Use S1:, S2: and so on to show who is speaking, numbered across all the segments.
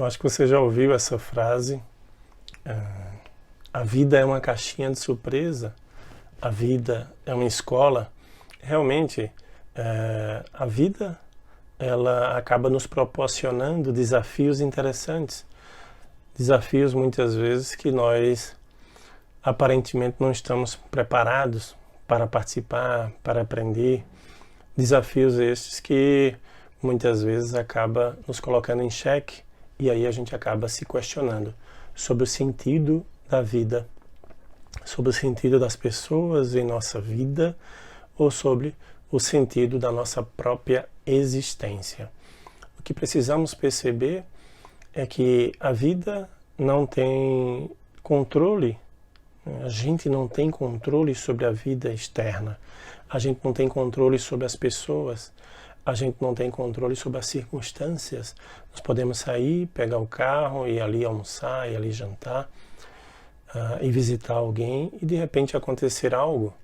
S1: Eu acho que você já ouviu essa frase, a vida é uma caixinha de surpresa, a vida é uma escola. Realmente, a vida ela acaba nos proporcionando desafios interessantes, desafios muitas vezes que nós aparentemente não estamos preparados para participar, para aprender, desafios estes que muitas vezes acaba nos colocando em xeque e aí a gente acaba se questionando sobre o sentido da vida, sobre o sentido das pessoas em nossa vida ou sobre o sentido da nossa própria existência. O que precisamos perceber é que a vida não tem controle, a gente não tem controle sobre a vida externa, a gente não tem controle sobre as pessoas, a gente não tem controle sobre as circunstâncias. Nós podemos sair, pegar o carro, ir ali almoçar, ir ali jantar, e visitar alguém e de repente acontecer algo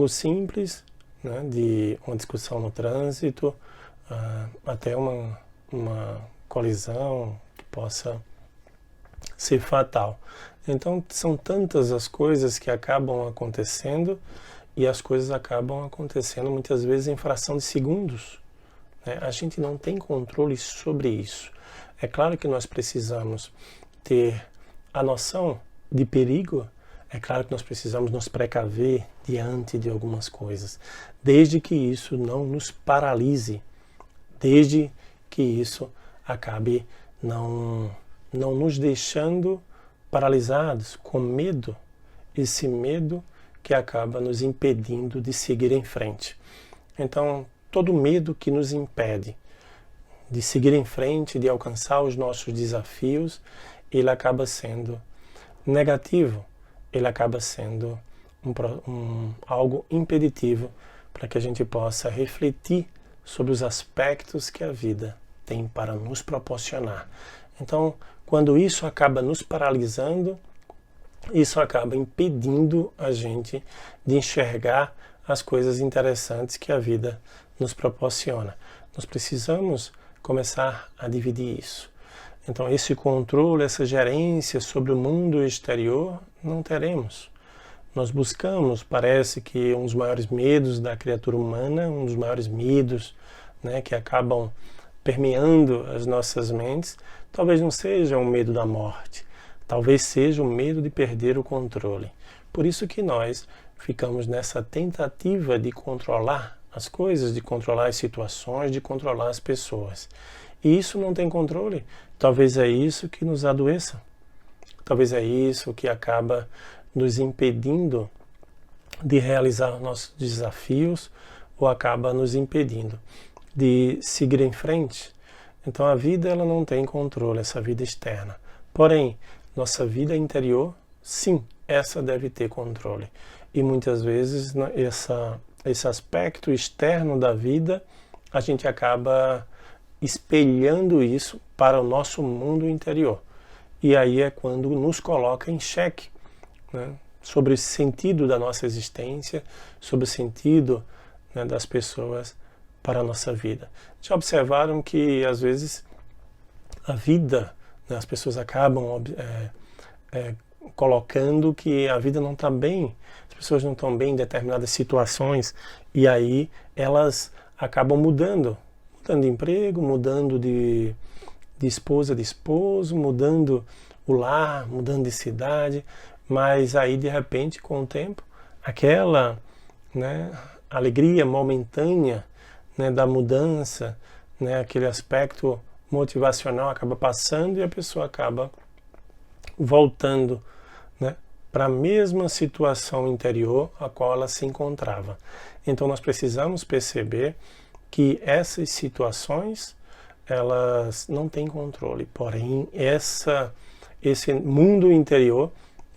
S1: simples, né, de uma discussão no trânsito, até uma colisão que possa ser fatal. Então são tantas as coisas que acabam acontecendo e as coisas acabam acontecendo muitas vezes em fração de segundos, né? A gente não tem controle sobre isso. É claro que nós precisamos ter a noção de perigo, é claro que nós precisamos nos precaver diante de algumas coisas, desde que isso não nos paralise, desde que isso acabe não nos deixando paralisados, com medo, esse medo que acaba nos impedindo de seguir em frente. Então, todo medo que nos impede de seguir em frente, de alcançar os nossos desafios, ele acaba sendo negativo, ele acaba sendo algo impeditivo para que a gente possa refletir sobre os aspectos que a vida tem para nos proporcionar. Então, quando isso acaba nos paralisando, isso acaba impedindo a gente de enxergar as coisas interessantes que a vida nos proporciona. Nós precisamos começar a dividir isso. Então, esse controle, essa gerência sobre o mundo exterior, não teremos. Nós buscamos, parece que um dos maiores medos da criatura humana, um dos maiores medos, né, que acabam permeando as nossas mentes, talvez não seja o medo da morte, talvez seja o medo de perder o controle. Por isso que nós ficamos nessa tentativa de controlar as coisas, de controlar as situações, de controlar as pessoas. E isso não tem controle. Talvez é isso que nos adoeça. Talvez é isso que acaba nos impedindo de realizar nossos desafios ou acaba nos impedindo de seguir em frente. Então a vida ela não tem controle, essa vida externa. Porém, nossa vida interior, sim, essa deve ter controle. E muitas vezes esse aspecto externo da vida, a gente acaba espelhando isso para o nosso mundo interior. E aí é quando nos coloca em xeque, né, sobre o sentido da nossa existência, sobre o sentido, né, das pessoas para a nossa vida. Já observaram que às vezes a vida, né, as pessoas acabam colocando que a vida não está bem, as pessoas não estão bem em determinadas situações e aí elas acabam mudando de emprego, mudando de esposa, de esposo, mudando o lar, mudando de cidade, mas aí de repente com o tempo aquela, né, alegria momentânea, né, da mudança, né, aquele aspecto motivacional acaba passando e a pessoa acaba voltando, né, para a mesma situação interior a qual ela se encontrava. Então nós precisamos perceber que essas situações elas não têm controle, porém esse mundo interior,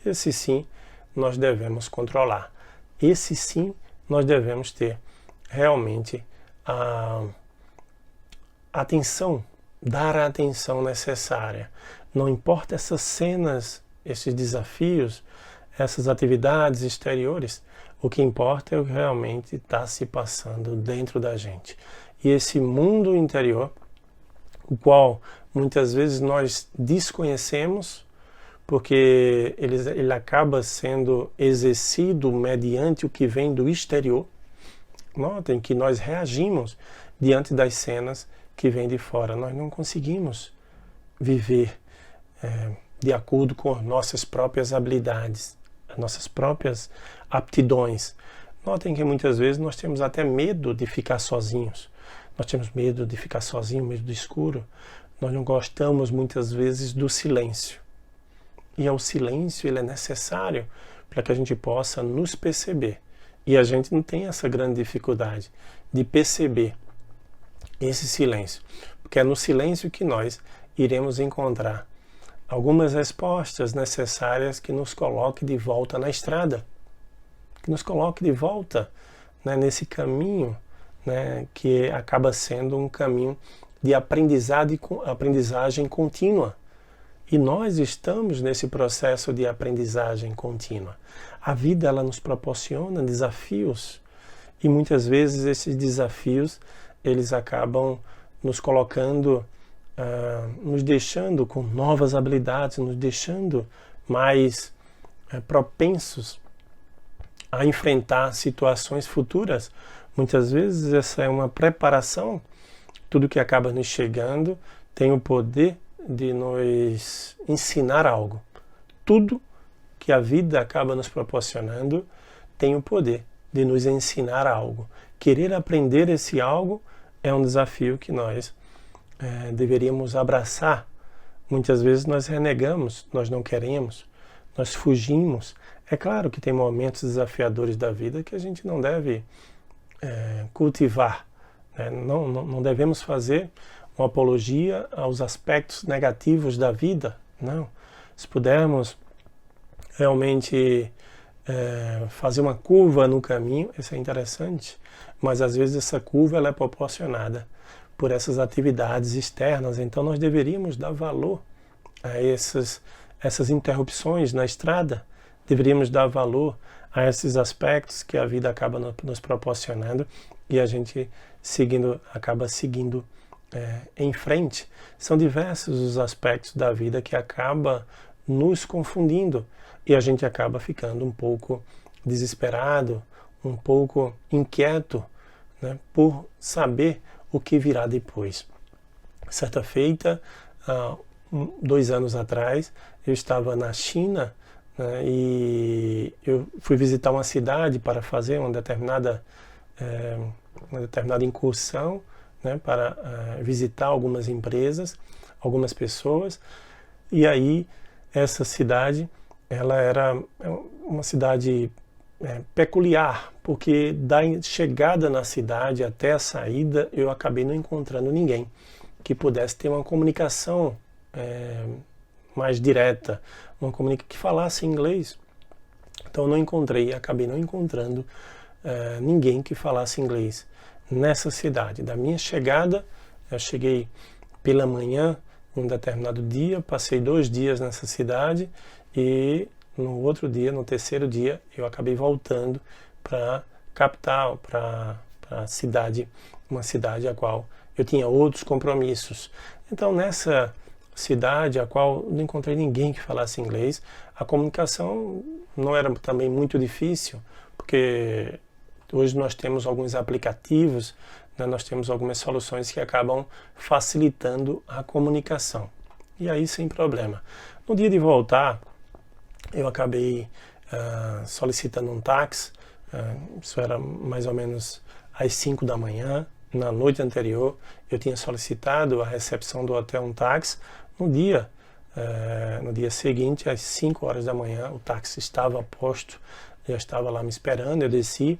S1: esse sim nós devemos controlar, esse sim nós devemos ter realmente a atenção, dar a atenção necessária. Não importa essas cenas, esses desafios, essas atividades exteriores, o que importa é o que realmente está se passando dentro da gente. E esse mundo interior, o qual muitas vezes nós desconhecemos, porque ele acaba sendo exercido mediante o que vem do exterior. Notem que nós reagimos diante das cenas que vêm de fora. Nós não conseguimos viver de acordo com nossas próprias habilidades, nossas próprias aptidões. Notem que muitas vezes nós temos até medo de ficar sozinhos. Nós temos medo de ficar sozinho, medo do escuro. Nós não gostamos muitas vezes do silêncio. E o silêncio ele é necessário para que a gente possa nos perceber. E a gente não tem essa grande dificuldade de perceber esse silêncio. Porque é no silêncio que nós iremos encontrar algumas respostas necessárias que nos coloquem de volta na estrada. Que nos coloque de volta, né, nesse caminho, né, que acaba sendo um caminho de aprendizagem contínua. E nós estamos nesse processo de aprendizagem contínua. A vida ela nos proporciona desafios e muitas vezes esses desafios eles acabam nos colocando, nos deixando com novas habilidades, nos deixando mais propensos a enfrentar situações futuras. Muitas vezes essa é uma preparação. Tudo que acaba nos chegando tem o poder de nos ensinar algo. Tudo que a vida acaba nos proporcionando tem o poder de nos ensinar algo. Querer aprender esse algo é um desafio que nós deveríamos abraçar. Muitas vezes nós renegamos, nós não queremos, nós fugimos. É claro que tem momentos desafiadores da vida que a gente não deve cultivar. Né? Não devemos fazer uma apologia aos aspectos negativos da vida. Não. Se pudermos realmente fazer uma curva no caminho, isso é interessante, mas às vezes essa curva ela é proporcionada por essas atividades externas, então nós deveríamos dar valor a essas interrupções na estrada, deveríamos dar valor a esses aspectos que a vida acaba nos proporcionando e a gente acaba seguindo em frente. São diversos os aspectos da vida que acaba nos confundindo e a gente acaba ficando um pouco desesperado, um pouco inquieto, né, por saber o que virá depois. Certa feita, 2 anos atrás, eu estava na China, né, e eu fui visitar uma cidade para fazer uma determinada incursão, né, para visitar algumas empresas, algumas pessoas, e aí essa cidade ela era uma cidade peculiar, porque da chegada na cidade até a saída eu acabei não encontrando ninguém que pudesse ter uma comunicação mais direta, que falasse inglês. Então eu acabei não encontrando ninguém que falasse inglês nessa cidade. Da minha chegada, eu cheguei pela manhã, um determinado dia, passei 2 dias nessa cidade e no outro dia, no terceiro dia, eu acabei voltando para a capital, para a cidade, uma cidade a qual eu tinha outros compromissos. Então, nessa cidade a qual não encontrei ninguém que falasse inglês, a comunicação não era também muito difícil, porque hoje nós temos alguns aplicativos, né, nós temos algumas soluções que acabam facilitando a comunicação. E aí, sem problema. No dia de voltar, eu acabei solicitando um táxi, isso era mais ou menos às 5 da manhã. Na noite anterior, eu tinha solicitado a recepção do hotel um táxi. No dia seguinte, às 5 horas da manhã, o táxi estava a posto, já estava lá me esperando. Eu desci,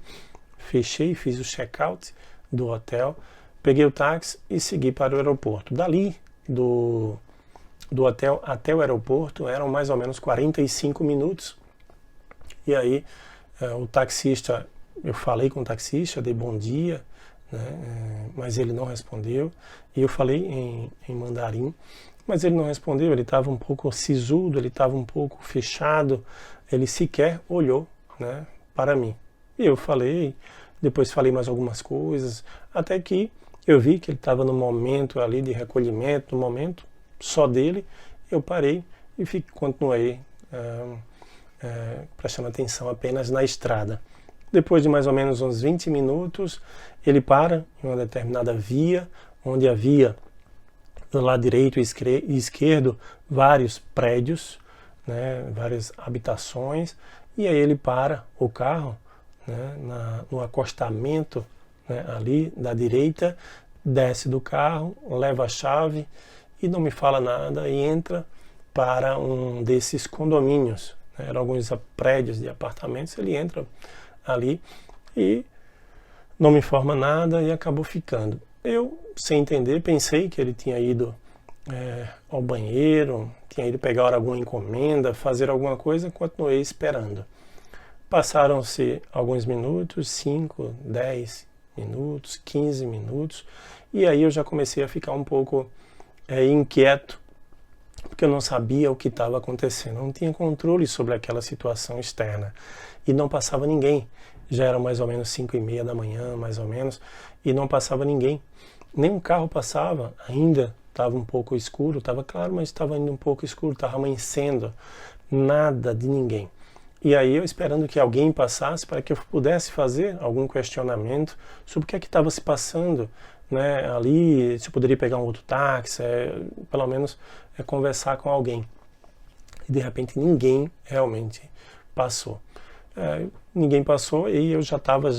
S1: fechei, fiz o check-out do hotel, peguei o táxi e segui para o aeroporto. Dali, do hotel até o aeroporto, eram mais ou menos 45 minutos. E aí, o taxista, eu falei com o taxista, dei bom dia, né, mas ele não respondeu. E eu falei em mandarim, mas ele não respondeu. Ele estava um pouco sisudo, ele estava um pouco fechado, ele sequer olhou, né, para mim. E eu falei, depois falei mais algumas coisas, até que eu vi que ele estava no momento ali de recolhimento, no momento só dele, eu parei e continuei prestando atenção apenas na estrada. Depois de mais ou menos uns 20 minutos, ele para em uma determinada via, onde havia do lado direito e esquerdo vários prédios, né, várias habitações, e aí ele para o carro, né, no acostamento, né, ali da direita, desce do carro, leva a chave e não me fala nada e entra para um desses condomínios, né, eram alguns prédios de apartamentos. Ele entra ali e não me informa nada e acabou ficando. Eu, sem entender, pensei que ele tinha ido ao banheiro, tinha ido pegar alguma encomenda, fazer alguma coisa, continuei esperando. Passaram-se alguns minutos, 5, 10 minutos, 15 minutos, e aí eu já comecei a ficar um pouco inquieto, porque eu não sabia o que estava acontecendo, não tinha controle sobre aquela situação externa, e não passava ninguém. Já eram mais ou menos 5:30 da manhã, mais ou menos, e não passava ninguém. Nenhum carro passava, ainda estava um pouco escuro, estava claro, mas estava ainda um pouco escuro, estava amanhecendo, nada de ninguém. E aí eu esperando que alguém passasse para que eu pudesse fazer algum questionamento sobre o que é que estava se passando, né, ali, se eu poderia pegar um outro táxi, pelo menos conversar com alguém. E de repente ninguém realmente passou. Ninguém passou e eu já estava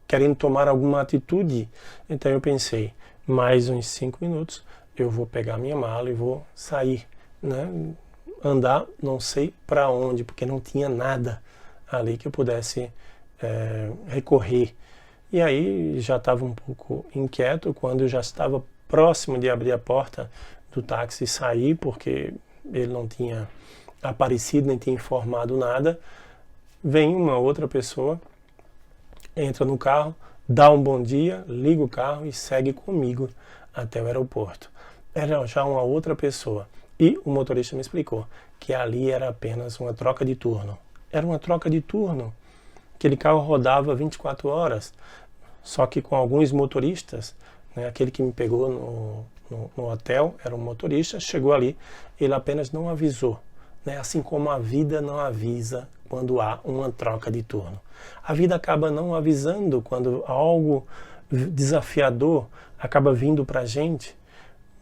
S1: querendo tomar alguma atitude. Então eu pensei, mais uns 5 minutos eu vou pegar minha mala e vou sair, né? Andar não sei para onde, porque não tinha nada ali que eu pudesse recorrer. E aí já estava um pouco inquieto quando eu já estava próximo de abrir a porta do táxi e sair, porque ele não tinha aparecido nem tinha informado nada. Vem uma outra pessoa, entra no carro, dá um bom dia, liga o carro e segue comigo até o aeroporto. Era já uma outra pessoa. E o motorista me explicou que ali era apenas uma troca de turno. Era uma troca de turno. Aquele carro rodava 24 horas, só que com alguns motoristas, né, aquele que me pegou no hotel era um motorista, chegou ali, ele apenas não avisou. Né, assim como a vida não avisa quando há uma troca de turno. A vida acaba não avisando quando algo desafiador acaba vindo para a gente.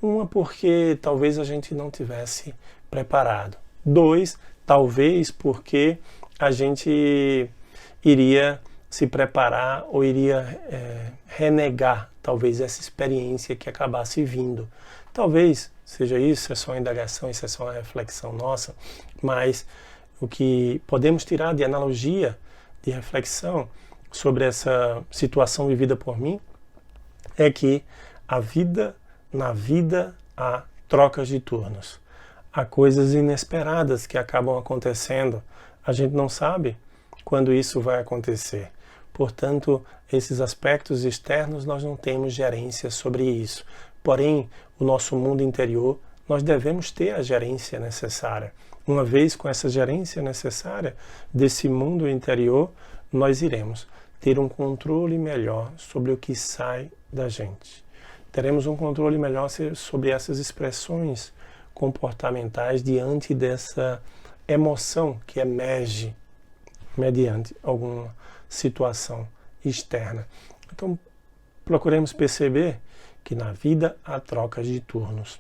S1: Uma, porque talvez a gente não tivesse preparado. 2, talvez porque a gente iria se preparar ou iria renegar talvez essa experiência que acabasse vindo. Talvez seja isso, é só uma indagação, isso é só uma reflexão nossa, mas o que podemos tirar de analogia, de reflexão sobre essa situação vivida por mim, é que na vida há trocas de turnos. Há coisas inesperadas que acabam acontecendo. A gente não sabe quando isso vai acontecer. Portanto, esses aspectos externos nós não temos gerência sobre isso. Porém, o nosso mundo interior, nós devemos ter a gerência necessária. Uma vez com essa gerência necessária desse mundo interior, nós iremos ter um controle melhor sobre o que sai da gente. Teremos um controle melhor sobre essas expressões comportamentais diante dessa emoção que emerge mediante alguma situação externa. Então, procuremos perceber que na vida há trocas de turnos.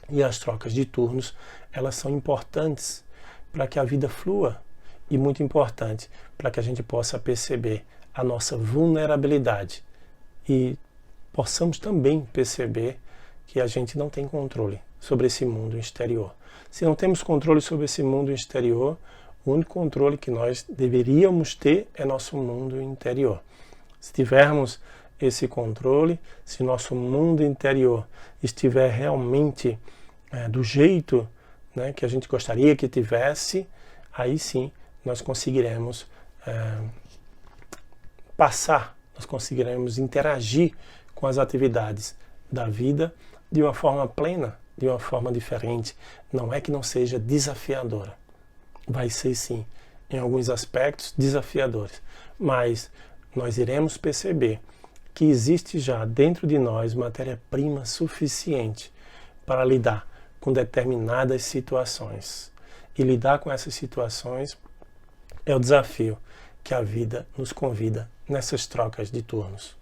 S1: E as trocas de turnos, elas são importantes para que a vida flua e muito importante para que a gente possa perceber a nossa vulnerabilidade e possamos também perceber que a gente não tem controle sobre esse mundo exterior. Se não temos controle sobre esse mundo exterior, o único controle que nós deveríamos ter é nosso mundo interior. Se tivermos esse controle, se nosso mundo interior estiver realmente do jeito, né, que a gente gostaria que tivesse, aí sim nós conseguiremos nós conseguiremos interagir com as atividades da vida de uma forma plena, de uma forma diferente. Não é que não seja desafiadora. Vai ser sim, em alguns aspectos, desafiadores. Mas nós iremos perceber que existe já dentro de nós matéria-prima suficiente para lidar com determinadas situações. E lidar com essas situações é o desafio que a vida nos convida nessas trocas de turnos.